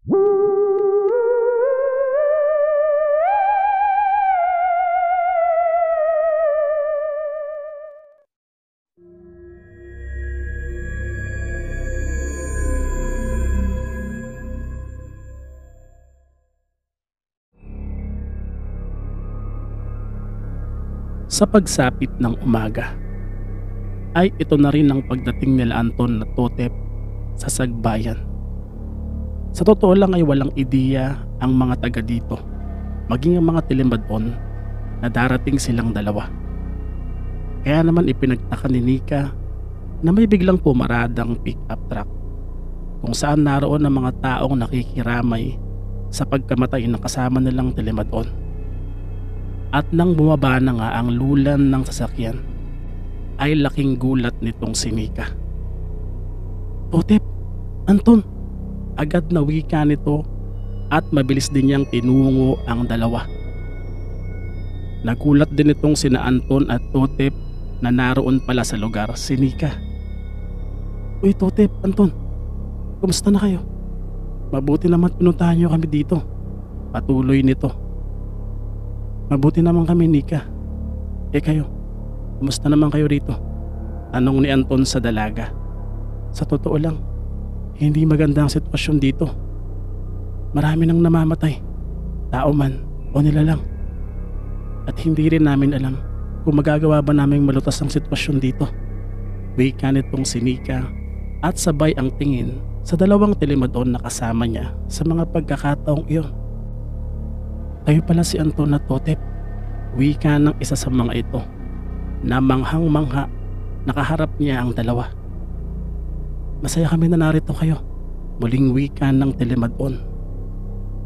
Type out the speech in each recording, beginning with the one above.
Sa pagsapit ng umaga, ay ito na rin ang pagdating nila Anton at Totep sa Sagbayan. Sa totoo lang ay walang ideya ang mga taga dito, maging ang mga Tilimbadon, na darating silang dalawa. Kaya naman ipinagtaka ni Nika na may biglang pumaradang pick-up truck kung saan naroon ang mga taong nakikiramay sa pagkamatay ng kasama nilang Tilimbadon. At nang bumaba na nga ang lulan ng sasakyan, ay laking gulat nitong si Nika. "Totep, Anton," agad na wika nito at mabilis din niyang tinungo ang dalawa. Nagulat din itong sina Anton at Totep na naroon pala sa lugar si Nika. "Uy Totep, Anton, kumusta na kayo? Mabuti naman pinuntahan niyo kami dito." Patuloy nito. "Mabuti naman kami, Nika. Kayo, kumusta naman kayo rito?" Tanong ni Anton sa dalaga. "Sa totoo lang, hindi maganda ang sitwasyon dito. Marami nang namamatay, tao man o nilalang. At hindi rin namin alam kung magagawa ba naming malutas ang sitwasyon dito." Wika nitong si Nika at sabay ang tingin sa dalawang Tilimbadon na kasama niya sa mga pagkakataong iyon. "Kayo pala si Anton at Totep," wika ng isa sa mga ito na manghang-mangha nakaharap niya ang dalawa. "Masaya kami na narito kayo," muling wika ng Tilimbadon.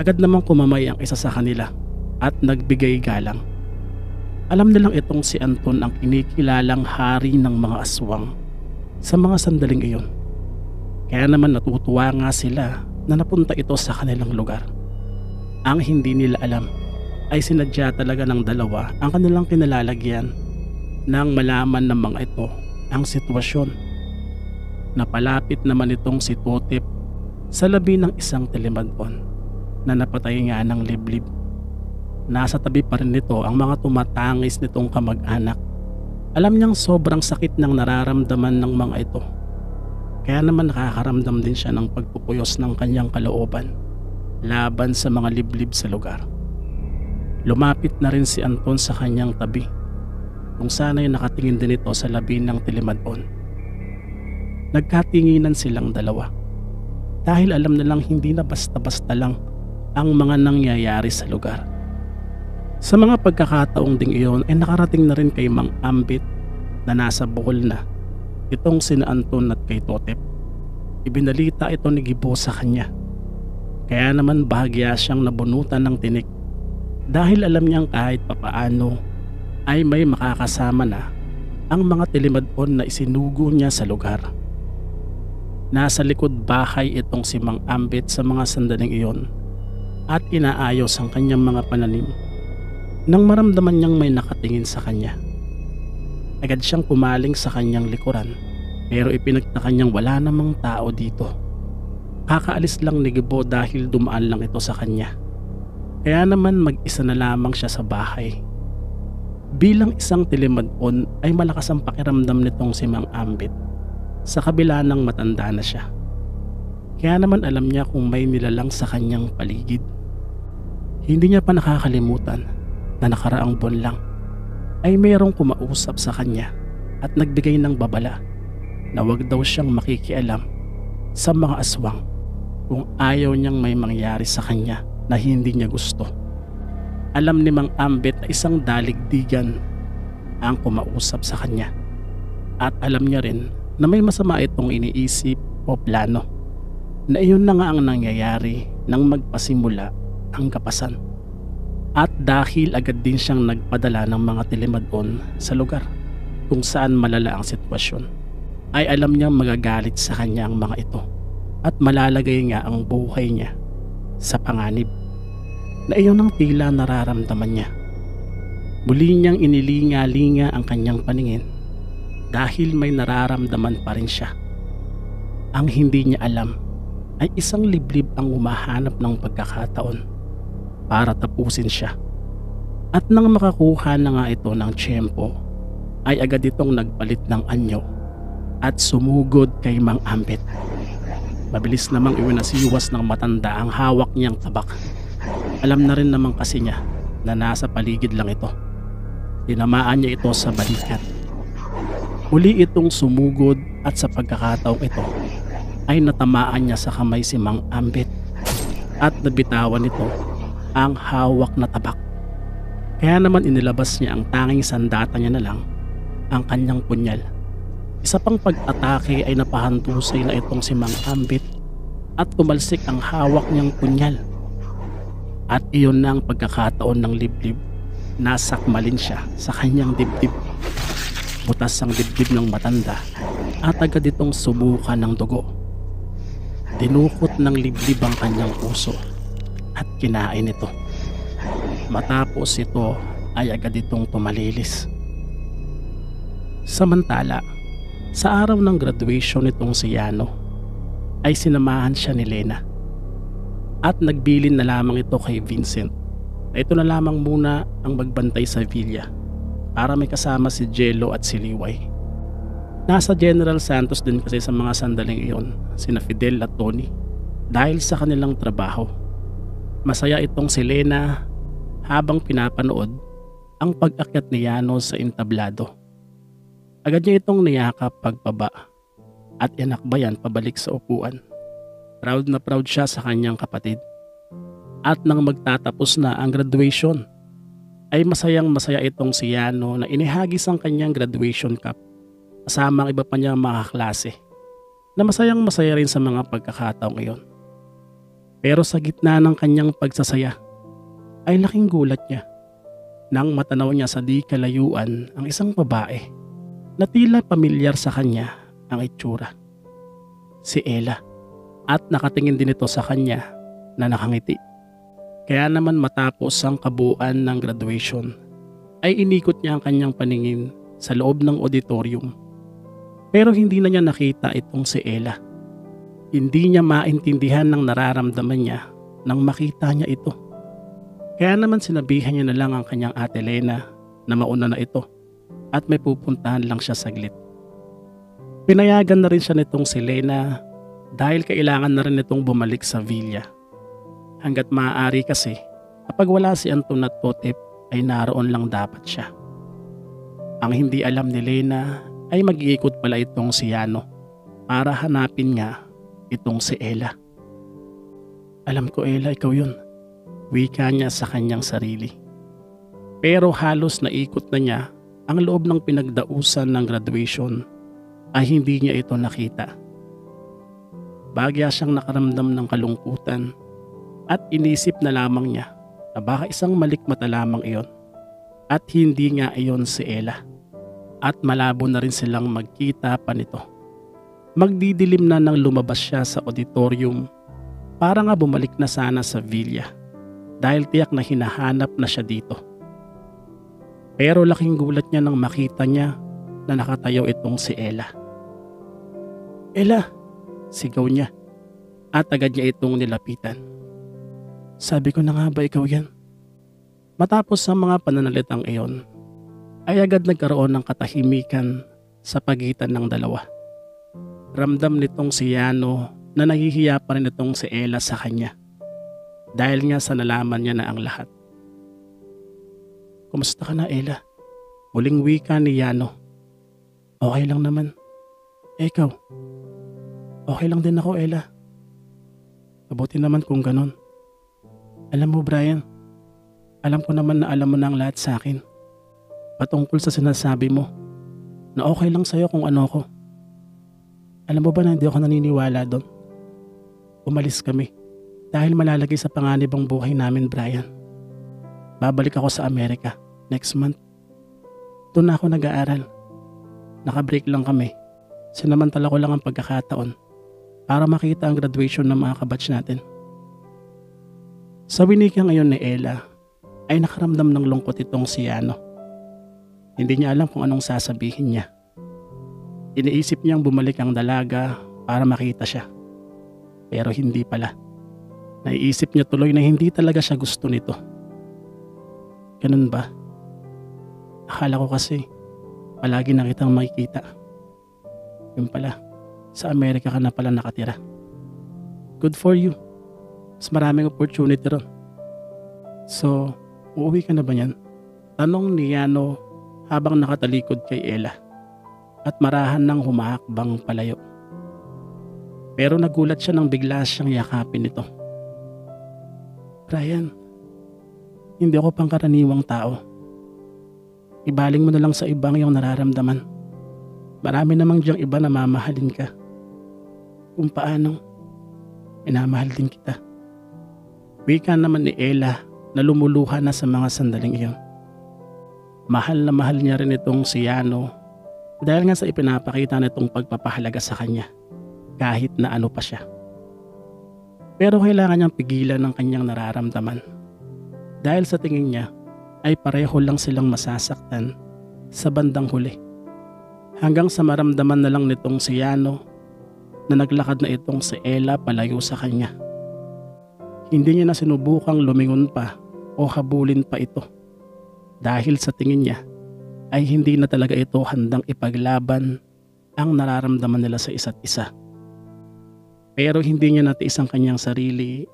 Agad namang kumamay ang isa sa kanila at nagbigay galang. Alam nilang itong si Anton ang kinikilalang hari ng mga aswang sa mga sandaling iyon. Kaya naman natutuwa nga sila na napunta ito sa kanilang lugar. Ang hindi nila alam ay sinadya talaga ng dalawa ang kanilang kinalalagyan nang malaman ng mga ito ang sitwasyon. Napalapit naman itong si Totep sa labi ng isang Tilimbadon na napatay nga ng liblib. Nasa tabi pa rin nito ang mga tumatangis nitong kamag-anak. Alam niyang sobrang sakit ng nararamdaman ng mga ito. Kaya naman nakakaramdam din siya ng pagpupuyos ng kanyang kalooban laban sa mga liblib sa lugar. Lumapit na rin si Anton sa kanyang tabi kung sana'y nakatingin din ito sa labi ng Tilimbadon. Nagkatinginan silang dalawa dahil alam nilang hindi na basta-basta lang ang mga nangyayari sa lugar. Sa mga pagkakataong ding iyon ay nakarating na rin kay Mang Ambit na nasa Bohol na itong sina Anton at kay Totep. Ibinalita ito ni Gibo sa kanya. Kaya naman bahagya siyang nabunutan ng tinik dahil alam niyang kahit papaano ay may makakasama na ang mga Tilimbadon na isinugo niya sa lugar. Nasa likod bahay itong si Mang Ambit sa mga sandaling iyon at inaayos ang kanyang mga pananim. Nang maramdaman niyang may nakatingin sa kanya, agad siyang pumaling sa kanyang likuran pero ipinagtaka niyang wala namang tao dito. Kakaalis lang ni Gibo dahil dumaan lang ito sa kanya. Kaya naman mag-isa na lamang siya sa bahay. Bilang isang Tilimbadon ay malakas ang pakiramdam nitong si Mang Ambit sa kabila ng matanda na siya. Kaya naman alam niya kung may nilalang sa kanyang paligid. Hindi niya pa nakakalimutan na nakaraang buwan lang ay mayroong kumausap sa kanya at nagbigay ng babala na wag daw siyang makikialam sa mga aswang kung ayaw niyang may mangyari sa kanya na hindi niya gusto. Alam ni Mang Ambit na isang daligdigan ang kumausap sa kanya at alam niya rin na may masama itong iniisip o plano na iyon na nga ang nangyayari nang magpasimula ang kapasan. At dahil agad din siyang nagpadala ng mga Tilimbadon sa lugar kung saan malala ang sitwasyon, ay alam niyang magagalit sa kanya ang mga ito at malalagay nga ang buhay niya sa panganib na iyon ang tila nararamdaman niya. Muli niyang inilinga-linga ang kanyang paningin dahil may nararamdaman pa rin siya. Ang hindi niya alam ay isang liblib ang humahanap ng pagkakataon para tapusin siya. At nang makakuha na nga ito ng tiyempo, ay agad itong nagpalit ng anyo at sumugod kay Mang Ambit. Mabilis namang iwinasiwas ng matanda ang hawak niyang tabak. Alam na rin naman kasi niya na nasa paligid lang ito. Tinamaan niya ito sa balikat. Uli itong sumugod at sa pagkakataong ito ay natamaan niya sa kamay si Mang Ambit at nabitawan nito ang hawak na tabak. Kaya naman inilabas niya ang tanging sandata niya na lang, ang kanyang punyal. Isa pang pag-atake ay napahandusay na itong si Mang Ambit at tumalsik ang hawak niyang punyal. At iyon na ang pagkakataon ng liblib. Nasakmalin siya sa kanyang dibdib. Butas ang dibdib ng matanda at agad itong sumuka ng dugo. Dinukot ng liblib ang kanyang puso at kinain ito. Matapos ito ay agad itong tumalilis. Samantala, sa araw ng graduation nitong si Yano ay sinamahan siya ni Lena. At nagbilin na lamang ito kay Vincent na ito na lamang muna ang magbantay sa villa para may kasama si Jello at si Liway. Nasa General Santos din kasi sa mga sandaling iyon sina Fidel at Tony dahil sa kanilang trabaho. Masaya itong si Lena habang pinapanood ang pag-akyat ni Yano sa entablado. Agad niya itong niyakap pagbaba at inakbayan pabalik sa upuan. Proud na proud siya sa kanyang kapatid. At nang magtatapos na ang graduation, ay masayang masaya itong si Yano na inihagis ang kanyang graduation cup kasama ang iba pa niyang mga kaklase na masayang masaya rin sa mga pagkakataong iyon. Pero sa gitna ng kanyang pagsasaya, ay laking gulat niya nang matanaw niya sa di kalayuan ang isang babae na tila pamilyar sa kanya ang itsura. Si Ella. At nakatingin din ito sa kanya na nakangiti. Kaya naman matapos ang kabuuan ng graduation ay inikot niya ang kanyang paningin sa loob ng auditorium. Pero hindi na niya nakita itong si Ella. Hindi niya maintindihan ng nararamdaman niya nang makita niya ito. Kaya naman sinabihan niya na lang ang kanyang ate Lena na mauna na ito at may pupuntahan lang siya saglit. Pinayagan na rin siya nitong si Lena dahil kailangan na rin itong bumalik sa villa. Hanggat maaari kasi kapag wala si Anton at Potep ay naroon lang dapat siya. Ang hindi alam ni Lena ay mag-iikot pala itong si Yano para hanapin nga itong si Ella. Alam ko Ella, ikaw yun. Wika niya sa kanyang sarili. Pero halos naikot na niya ang loob ng pinagdausan ng graduation ay hindi niya ito nakita. Bagya siyang nakaramdam ng kalungkutan at inisip na lamang niya na baka isang malikmata lamang iyon at hindi nga iyon si Ella. At malabo na rin silang magkita pa nito. Magdidilim na nang lumabas siya sa auditorium para nga bumalik na sana sa villa dahil tiyak na hinahanap na siya dito. Pero laking gulat niya nang makita niya na nakatayo itong si Ella. Ella! Sigaw niya at agad niya itong nilapitan. Sabi ko na nga ba ikaw yan? Matapos ang mga pananalitang iyon ay agad nagkaroon ng katahimikan sa pagitan ng dalawa. Ramdam nitong si Yano na nahihiya pa rin itong si Ella sa kanya dahil nga sa nalaman niya na ang lahat. Kumusta ka na Ella? Muling wika ni Yano. Okay lang naman. Ikaw? Okay lang din ako Ella. Mabuti naman kung ganon. Alam mo Brian, alam ko naman na alam mo na ang lahat sa akin. Patungkol sa sinasabi mo na okay lang sa'yo kung ano ko. Alam mo ba na hindi ako naniniwala doon? Umalis kami dahil malalagay sa panganib ang buhay namin Brian. Babalik ako sa Amerika next month. Doon na ako nag-aaral. Nakabreak lang kami. Sinamantala ko lang ang pagkakataon para makita ang graduation ng mga kabatch natin. Sa winika ngayon ni Ella ay nakaramdam ng lungkot itong si Yano. Hindi niya alam kung anong sasabihin niya. Iniisip niyang bumalik ang dalaga para makita siya. Pero hindi pala. Naiisip niya tuloy na hindi talaga siya gusto nito. Ganun ba? Akala ko kasi palagi na kitang makikita. Yun pala, sa Amerika ka na pala nakatira. Good for you. Mas maraming opportunity ron. So, uuwi ka na ba niyan? Tanong ni Yano habang nakatalikod kay Ella at marahan ng humahakbang palayo. Pero nagulat siya nang bigla siyang yakapin nito. Brian, hindi ako pangkaraniwang tao. Ibaling mo na lang sa ibang yung nararamdaman. Marami namang diyang iba na mamahalin ka. Kung paano, minamahal din kita. Wika naman ni Ella na lumuluha na sa mga sandaling iyon. Mahal na mahal niya rin itong si Yano dahil nga sa ipinapakita nitong pagpapahalaga sa kanya kahit na ano pa siya. Pero kailangan niyang pigilan ng kanyang nararamdaman dahil sa tingin niya ay pareho lang silang masasaktan sa bandang huli. Hanggang sa maramdaman na lang nitong si Yano na naglakad na itong si Ella palayo sa kanya. Hindi niya na sinubukang lumingon pa o habulin pa ito dahil sa tingin niya ay hindi na talaga ito handang ipaglaban ang nararamdaman nila sa isa't isa. Pero hindi niya natiis ang kanyang sarili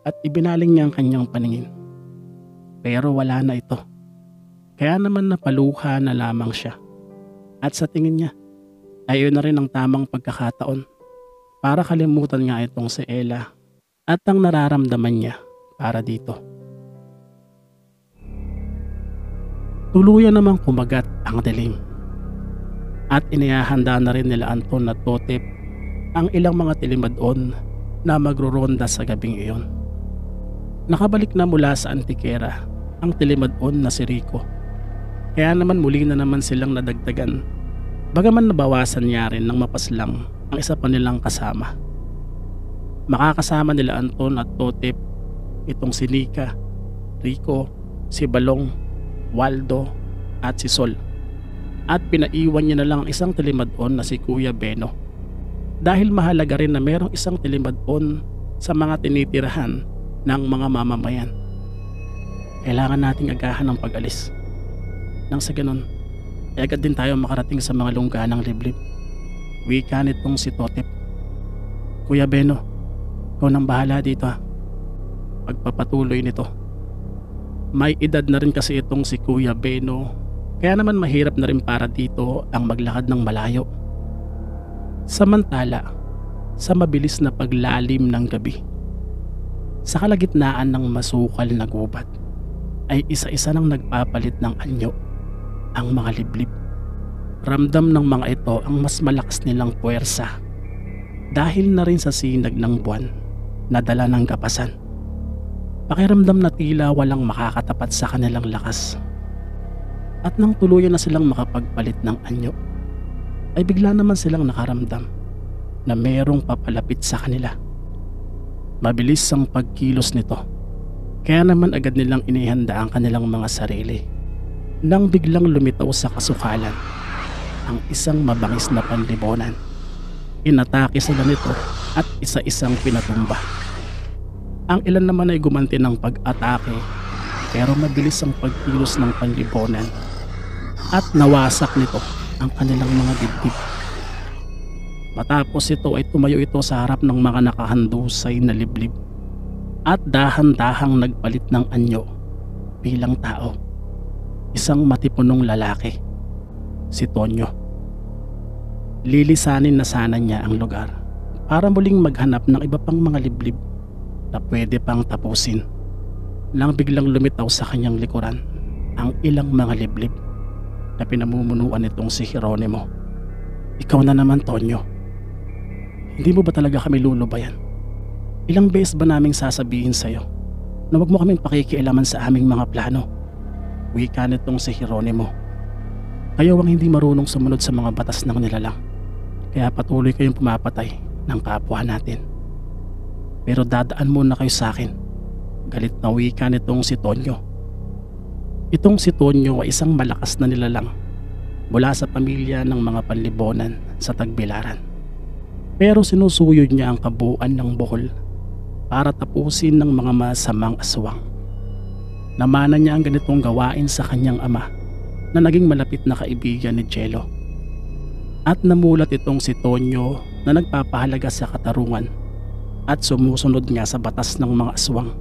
at ibinaling niya ang kanyang paningin. Pero wala na ito. Kaya naman napaluha na lamang siya. At sa tingin niya, ayun na rin ang tamang pagkakataon para kalimutan nga itong si Ella at ang nararamdaman niya para dito. Tuluyan namang kumagat ang dilim. At inihahanda na rin nila Anton at Totep ang ilang mga tilimadon na magruronda sa gabing iyon. Nakabalik na mula sa Antikera ang tilimadon na si Rico. Kaya naman muli na naman silang nadagdagan. Bagaman nabawasan niya rin ng mapaslang ang isa pa nilang kasama. Makakasama nila Anton at Totep itong si Nika, Rico, si Balong, Waldo at si Sol. At pinaiwan niya na lang ang isang tilimadon na si Kuya Beno. Dahil mahalaga rin na merong isang tilimadon sa mga tinitirahan ng mga mamamayan. Kailangan nating agahan ang pag-alis. Nang sa ganun, ay agad din tayo makarating sa mga lungga ng liblib. Wika nitong si Totep. Kuya Beno, ikaw nang bahala dito ha. Pagpapatuloy nito. May edad na rin kasi itong si Kuya Beno, kaya naman mahirap na rin para dito ang maglakad ng malayo. Samantala, sa mabilis na paglalim ng gabi, sa kalagitnaan ng masukal na gubat, ay isa-isa nang nagpapalit ng anyo ang mga liblib. Ramdam ng mga ito ang mas malakas nilang puwersa dahil na rin sa sinag ng buwan na dala ng kapasan. Pakiramdam na tila walang makakatapat sa kanilang lakas. At nang tuluyan na silang makapagpalit ng anyo, ay bigla naman silang nakaramdam na merong papalapit sa kanila. Mabilis ang pagkilos nito, kaya naman agad nilang inihanda ang kanilang mga sarili nang biglang lumitaw sa kasukalan ang isang mabangis na panlibonan. Inatake sila nito at isa-isang pinatumba. Ang ilan naman ay gumanti ng pag-atake, pero mabilis ang pagkilos ng panlibonan at nawasak nito ang kanilang mga dibdib. Matapos ito ay tumayo ito sa harap ng mga nakahandusay na liblib at dahan-dahang nagpalit ng anyo bilang tao. Isang matipunong lalaki, si Tonyo. Lilisanin na sana niya ang lugar para muling maghanap ng iba pang mga liblib na pwede pang tapusin, nang biglang lumitaw sa kanyang likuran ang ilang mga liblib na pinamumunuan nitong si Jeronimo. Ikaw na naman, Tonyo. Hindi mo ba talaga kami lulubayan? Ilang beses ba naming sasabihin sa'yo na wag mo kaming pakikialaman sa aming mga plano? Wika nitong si Jeronimo. Kayo ang hindi marunong sumunod sa mga batas ng nilalang, kaya patuloy kayong pumapatay ng kapwa natin. Pero dadaan muna kayo sa akin. Galit na wika nitong si Tonyo. Itong si Tonyo ay isang malakas na nilalang mula sa pamilya ng mga panlibonan sa Tagbilaran. Pero sinusuyod niya ang kabuuan ng Bohol para tapusin ng mga masamang aswang. Namana niya ang ganitong gawain sa kanyang ama na naging malapit na kaibigan ni Jello. At namulat itong si Tonyo na nagpapahalaga sa katarungan at sumusunod nga sa batas ng mga aswang.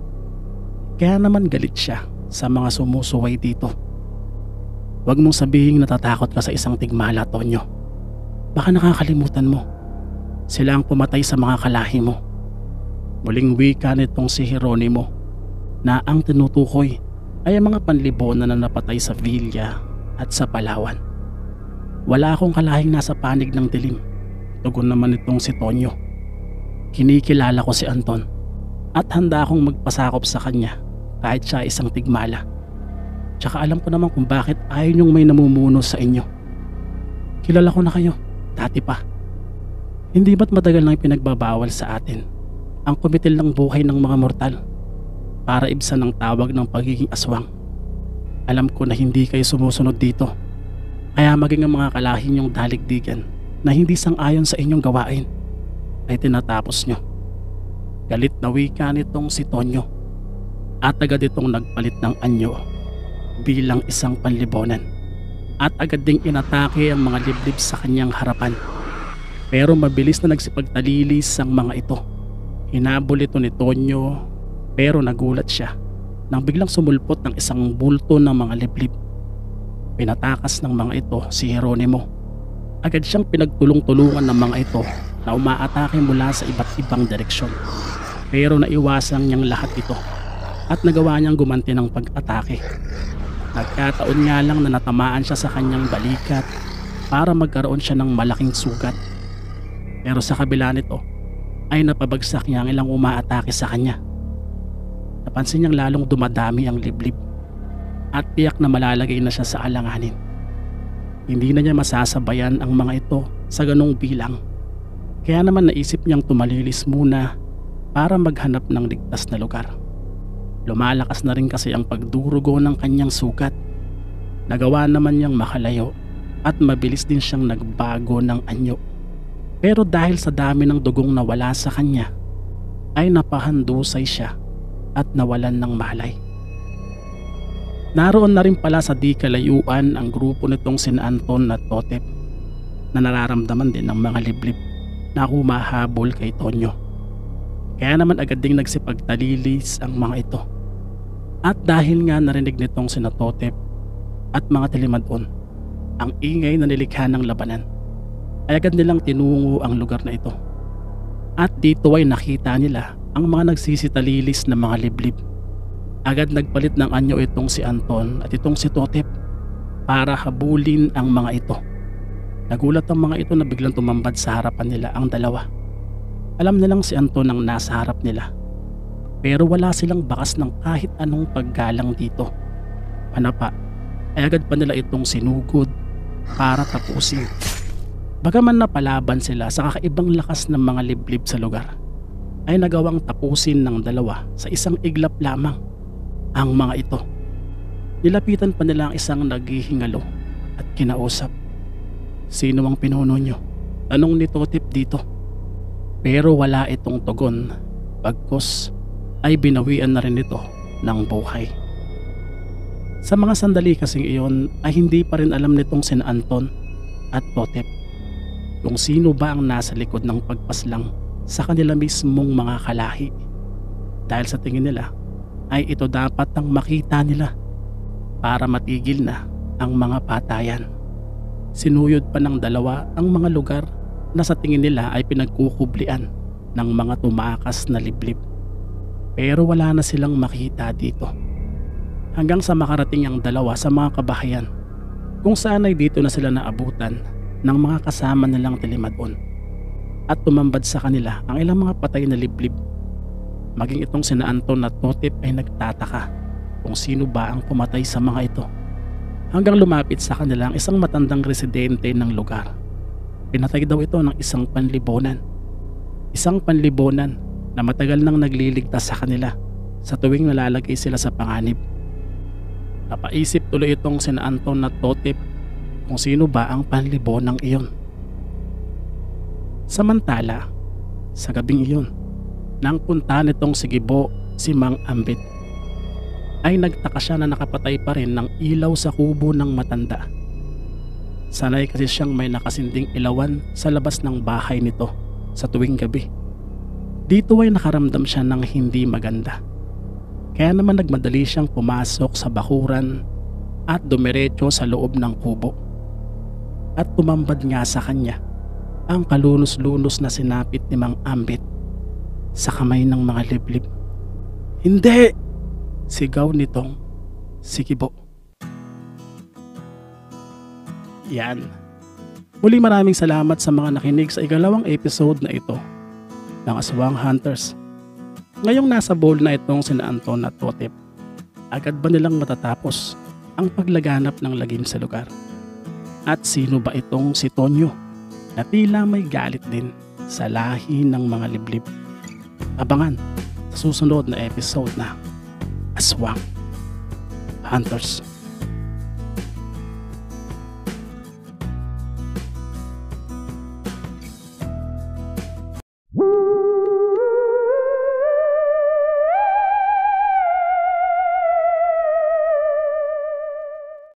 Kaya naman galit siya sa mga sumusuway dito. Huwag mong sabihing natatakot ka sa isang tigmala, Tonyo. Baka nakakalimutan mo, sila ang pumatay sa mga kalahi mo. Muling wika nitong si Jeronimo na ang tinutukoy ay ang mga panlibonan na napatay sa Villa at sa Palawan. Wala akong kalahing nasa panig ng dilim, tugon naman itong si Tonyo. Kinikilala ko si Anton at handa akong magpasakop sa kanya kahit siya isang tigmala. Tsaka alam ko naman kung bakit ayaw niyong may namumuno sa inyo. Kilala ko na kayo, dati pa. Hindi ba't matagal nang pinagbabawal sa atin ang kumitil ng buhay ng mga mortal para ibsan ang tawag ng pagiging aswang? Alam ko na hindi kayo sumusunod dito, kaya maging ang mga kalahi niyong daligdigan na hindi sang-ayon sa inyong gawain ay tinatapos nyo. Galit na wika nitong si Tonyo at agad itong nagpalit ng anyo bilang isang panlibonan at agad ding inatake ang mga liblib sa kanyang harapan. Pero mabilis na nagsipagtalilis ang mga ito. Hinabol ito ni Tonyo pero nagulat siya nang biglang sumulpot ng isang bulto ng mga liblib. Pinatakas ng mga ito si Jeronimo. Agad siyang pinagtulong-tulungan ng mga ito na umaatake mula sa iba't ibang direksyon. Pero naiwasan niyang lahat ito at nagawa niyang gumanti ng pag-atake. Nagkataon nga lang na natamaan siya sa kanyang balikat para magkaroon siya ng malaking sugat. Pero sa kabila nito ay napabagsak niya ang ilang umaatake sa kanya. Napansin niyang lalong dumadami ang liblib at tiyak na malalagay na siya sa alanganin. Hindi na niya masasabayan ang mga ito sa ganong bilang. Kaya naman naisip niyang tumalilis muna para maghanap ng ligtas na lugar. Lumalakas na rin kasi ang pagdurugo ng kanyang sugat. Nagawa naman niyang makalayo at mabilis din siyang nagbago ng anyo. Pero dahil sa dami ng dugong nawala sa kanya, ay napahandusay siya at nawalan ng malay. Naroon na rin pala sa di kalayuan ang grupo nitong sina Anton at Totep na nararamdaman din ng mga liblib na humahabol kay Tonyo. Kaya naman agad ding nagsipagtalilis ang mga ito. At dahil nga narinig nitong sina Totep at mga Tilimadon ang ingay na nilikha ng labanan, ay agad nilang tinungo ang lugar na ito. At dito ay nakita nila ang mga nagsisitalilis na mga liblib. Agad nagpalit ng anyo itong si Anton at itong si Totep para habulin ang mga ito. Nagulat ang mga ito na biglang tumambad sa harapan nila ang dalawa. Alam nilang si Anton ang nasa harap nila, pero wala silang bakas ng kahit anong paggalang dito. Panapa ay agad pa nila itong sinugod para tapusin. Bagaman napalaban sila sa kakaibang lakas ng mga liblib sa lugar, ay nagawang tapusin ng dalawa sa isang iglap lamang ang mga ito. Nilapitan pa nila ang isang naghihingalo at kinausap. "Sino ang pinuno nyo?" tanong ni Totep dito. Pero wala itong tugon, bagkus ay binawian na rin ito ng buhay. Sa mga sandali kasing iyon ay hindi pa rin alam nitong sina Anton at Totep kung sino ba ang nasa likod ng pagpaslang sa kanila mismong mga kalahi. Dahil sa tingin nila ay ito dapat ang makita nila para matigil na ang mga patayan. Sinuyod pa ng dalawa ang mga lugar na sa tingin nila ay pinagkukublian ng mga tumakas na liblib. Pero wala na silang makita dito. Hanggang sa makarating ang dalawa sa mga kabahayan kung saan ay dito na sila naabutan ng mga kasama nilang Tilimadon. At tumambad sa kanila ang ilang mga patay na liblib. Maging itong sina Anton at Totep ay nagtataka kung sino ba ang pumatay sa mga ito. Hanggang lumapit sa kanila ang isang matandang residente ng lugar. Pinatay daw ito ng isang panlibonan. Isang panlibonan na matagal nang nagliligtas sa kanila sa tuwing nalalagay sila sa panganib. Napaisip tuloy itong sina Anton at Totep kung sino ba ang panlibonang iyon. Samantala, sa gabing iyon, nang punta nitong si Gibo si Mang Ambit, ay nagtaka siya na nakapatay pa rin ng ilaw sa kubo ng matanda. Sanay kasi siyang may nakasinding ilawan sa labas ng bahay nito sa tuwing gabi. Dito ay nakaramdam siya ng hindi maganda. Kaya naman nagmadali siyang pumasok sa bakuran at dumiretso sa loob ng kubo. At tumambad nga sa kanya ang kalunos-lunos na sinapit ni Mang Ambit sa kamay ng mga liblib. "Hindi!" sigaw nitong si Gibo. Yan. Muli maraming salamat sa mga nakinig sa ikalawang episode na ito ng Aswang Hunters. Ngayong nasa bowl na itong sina Anton at Totep, agad ba nilang matatapos ang paglaganap ng lagim sa lugar? At sino ba itong si Tonyo na tila may galit din sa lahi ng mga liblib? Abangan sa susunod na episode na Aswang Hunters.